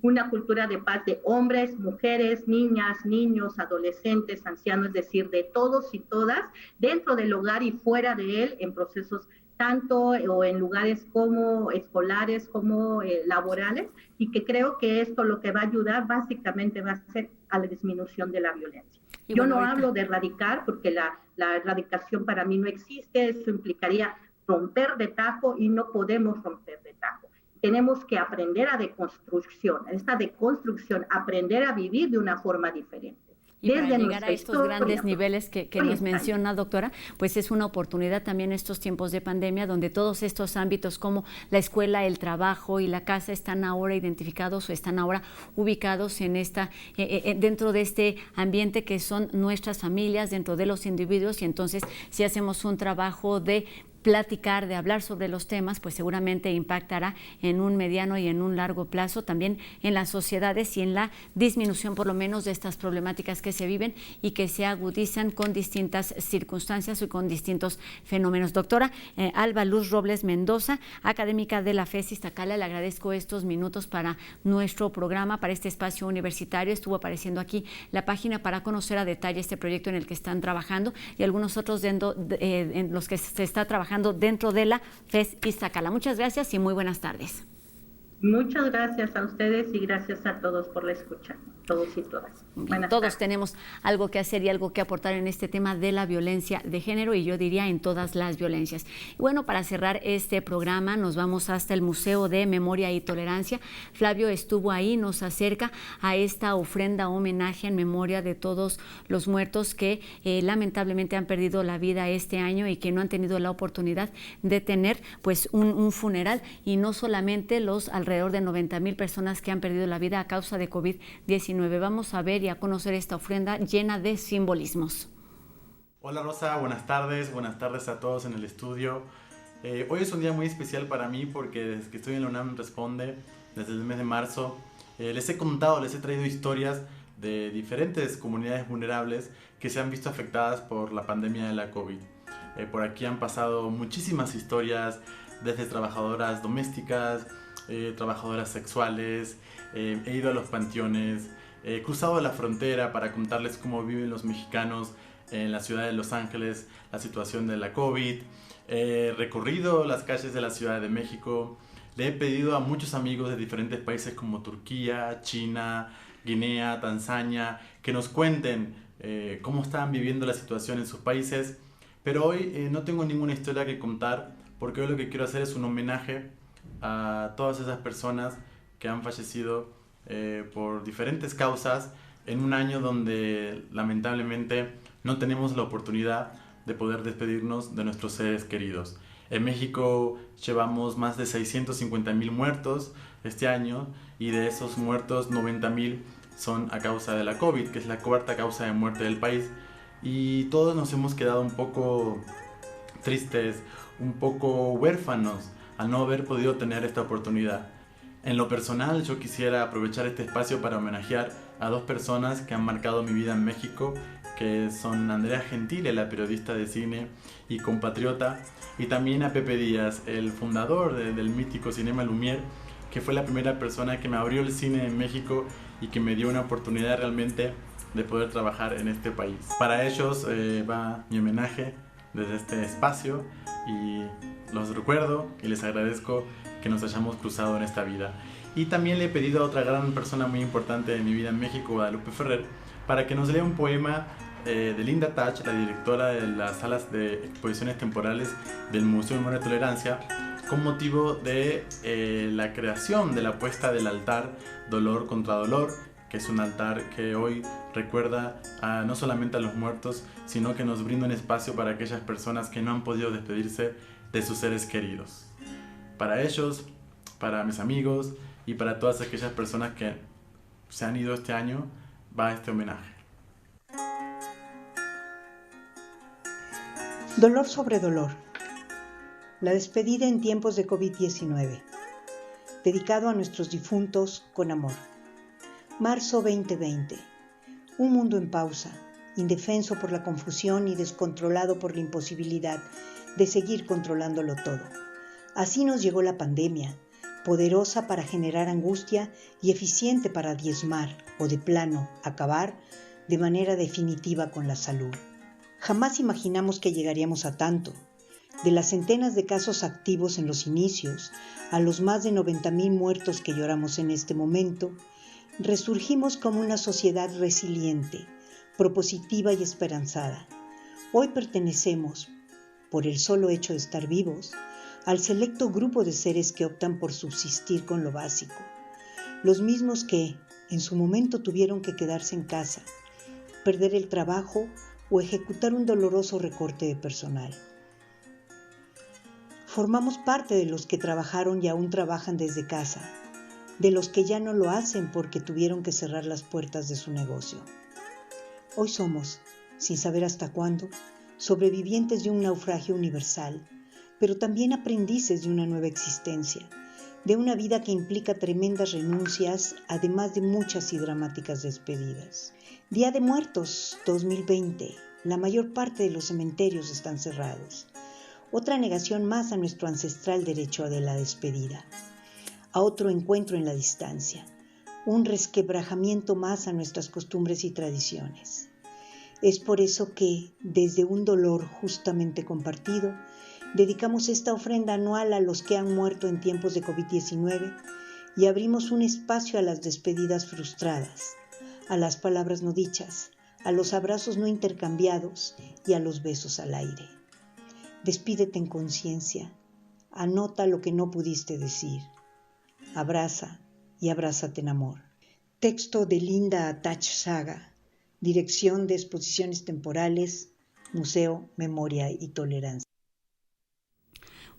una cultura de paz de hombres, mujeres, niñas, niños, adolescentes, ancianos, es decir, de todos y todas, dentro del hogar y fuera de él, en procesos tanto o en lugares como escolares como laborales, y que creo que esto lo que va a ayudar básicamente va a ser a la disminución de la violencia. Yo no hablo de erradicar, porque la erradicación para mí no existe, eso implicaría romper de tajo, y no podemos romper de tajo. Tenemos que aprender a deconstrucción, esta deconstrucción, aprender a vivir de una forma diferente. Y para llegar a estos grandes niveles que nos menciona, doctora, pues es una oportunidad también estos tiempos de pandemia, donde todos estos ámbitos como la escuela, el trabajo y la casa están ahora identificados o están ahora ubicados en dentro de este ambiente que son nuestras familias, dentro de los individuos, y entonces si hacemos un trabajo de platicar, de hablar sobre los temas, pues seguramente impactará en un mediano y en un largo plazo también en las sociedades y en la disminución por lo menos de estas problemáticas que se viven y que se agudizan con distintas circunstancias y con distintos fenómenos. Doctora Alba Luz Robles Mendoza, académica de la FES Iztacala, le agradezco estos minutos para nuestro programa, para este espacio universitario. Estuvo apareciendo aquí la página para conocer a detalle este proyecto en el que están trabajando y algunos otros en los que se está trabajando dentro de la FES Iztacala. Muchas gracias y muy buenas tardes. Muchas gracias a ustedes y gracias a todos por la escucha, todos y todas. Todos tenemos algo que hacer y algo que aportar en este tema de la violencia de género, y yo diría en todas las violencias. Y bueno, para cerrar este programa nos vamos hasta el Museo de Memoria y Tolerancia. Flavio estuvo ahí, nos acerca a esta ofrenda homenaje en memoria de todos los muertos que lamentablemente han perdido la vida este año y que no han tenido la oportunidad de tener pues un funeral, y no solamente los alrededor de 90,000 personas que han perdido la vida a causa de COVID-19. Vamos a ver y a conocer esta ofrenda llena de simbolismos. Hola Rosa, buenas tardes a todos en el estudio. Hoy es un día muy especial para mí porque desde que estoy en la UNAM Responde, desde el mes de marzo, les he traído historias de diferentes comunidades vulnerables que se han visto afectadas por la pandemia de la COVID. Por aquí han pasado muchísimas historias, desde trabajadoras domésticas, trabajadoras sexuales, he ido a los panteones, he cruzado la frontera para contarles cómo viven los mexicanos en la ciudad de Los Ángeles, la situación de la COVID, he recorrido las calles de la Ciudad de México, le he pedido a muchos amigos de diferentes países como Turquía, China, Guinea, Tanzania, que nos cuenten cómo están viviendo la situación en sus países, pero hoy no tengo ninguna historia que contar, porque hoy lo que quiero hacer es un homenaje a todas esas personas que han fallecido por diferentes causas en un año donde lamentablemente no tenemos la oportunidad de poder despedirnos de nuestros seres queridos. En México llevamos más de 650,000 muertos este año, y de esos muertos 90,000 son a causa de la COVID, que es la cuarta causa de muerte del país, y todos nos hemos quedado un poco tristes, un poco huérfanos al no haber podido tener esta oportunidad. En lo personal, yo quisiera aprovechar este espacio para homenajear a dos personas que han marcado mi vida en México, que son Andrea Gentile, la periodista de cine y compatriota, y también a Pepe Díaz, el fundador del mítico Cinema Lumière, que fue la primera persona que me abrió el cine en México y que me dio una oportunidad realmente de poder trabajar en este país. Para ellos va mi homenaje desde este espacio, y los recuerdo y les agradezco que nos hayamos cruzado en esta vida. Y también le he pedido a otra gran persona muy importante de mi vida en México, Guadalupe Ferrer, para que nos lea un poema de Linda Tach, la directora de las salas de exposiciones temporales del Museo de Memoria y Tolerancia, con motivo de la creación de la puesta del altar Dolor contra Dolor, que es un altar que hoy recuerda no solamente a los muertos, sino que nos brinda un espacio para aquellas personas que no han podido despedirse de sus seres queridos. Para ellos, para mis amigos y para todas aquellas personas que se han ido este año, va este homenaje. Dolor sobre dolor. La despedida en tiempos de COVID-19. Dedicado a nuestros difuntos con amor. Marzo 2020. Un mundo en pausa, indefenso por la confusión y descontrolado por la imposibilidad de seguir controlándolo todo. Así nos llegó la pandemia, poderosa para generar angustia y eficiente para diezmar o de plano acabar de manera definitiva con la salud. Jamás imaginamos que llegaríamos a tanto. De las centenas de casos activos en los inicios a los más de 90,000 muertos que lloramos en este momento, resurgimos como una sociedad resiliente, propositiva y esperanzada. Hoy pertenecemos, por el solo hecho de estar vivos, al selecto grupo de seres que optan por subsistir con lo básico, los mismos que, en su momento, tuvieron que quedarse en casa perder el trabajo o ejecutar un doloroso recorte de personal. Formamos parte de los que trabajaron y aún trabajan desde casa, de los que ya no lo hacen porque tuvieron que cerrar las puertas de su negocio. Hoy somos, sin saber hasta cuándo, sobrevivientes de un naufragio universal, pero también aprendices de una nueva existencia, de una vida que implica tremendas renuncias, además de muchas y dramáticas despedidas. Día de Muertos 2020, la mayor parte de los cementerios están cerrados. Otra negación más a nuestro ancestral derecho de la despedida, a otro encuentro en la distancia, un resquebrajamiento más a nuestras costumbres y tradiciones. Es por eso que, desde un dolor justamente compartido, dedicamos esta ofrenda anual a los que han muerto en tiempos de COVID-19 y abrimos un espacio a las despedidas frustradas, a las palabras no dichas, a los abrazos no intercambiados y a los besos al aire. Despídete en conciencia, anota lo que no pudiste decir, abraza y abrázate en amor. Texto de Linda Atach-Saga, Dirección de Exposiciones Temporales, Museo Memoria y Tolerancia.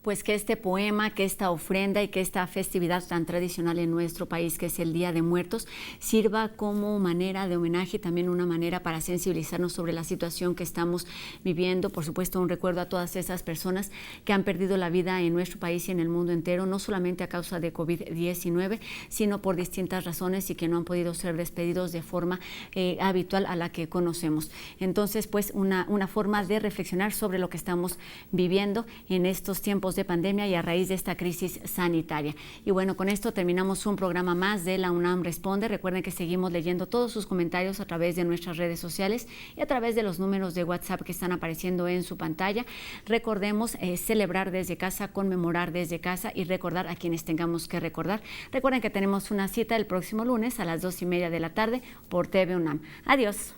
Pues que este poema, que esta ofrenda y que esta festividad tan tradicional en nuestro país, que es el Día de Muertos, sirva como manera de homenaje y también una manera para sensibilizarnos sobre la situación que estamos viviendo. Por supuesto, un recuerdo a todas esas personas que han perdido la vida en nuestro país y en el mundo entero, no solamente a causa de COVID-19, sino por distintas razones y que no han podido ser despedidos de forma habitual a la que conocemos. Entonces, pues una forma de reflexionar sobre lo que estamos viviendo en estos tiempos de pandemia y a raíz de esta crisis sanitaria. Y bueno, con esto terminamos un programa más de la UNAM Responde. Recuerden que seguimos leyendo todos sus comentarios a través de nuestras redes sociales y a través de los números de WhatsApp que están apareciendo en su pantalla. Recordemos celebrar desde casa, conmemorar desde casa y recordar a quienes tengamos que recordar. Recuerden que tenemos una cita el próximo lunes a las 2:30 de la tarde por TV UNAM. Adiós.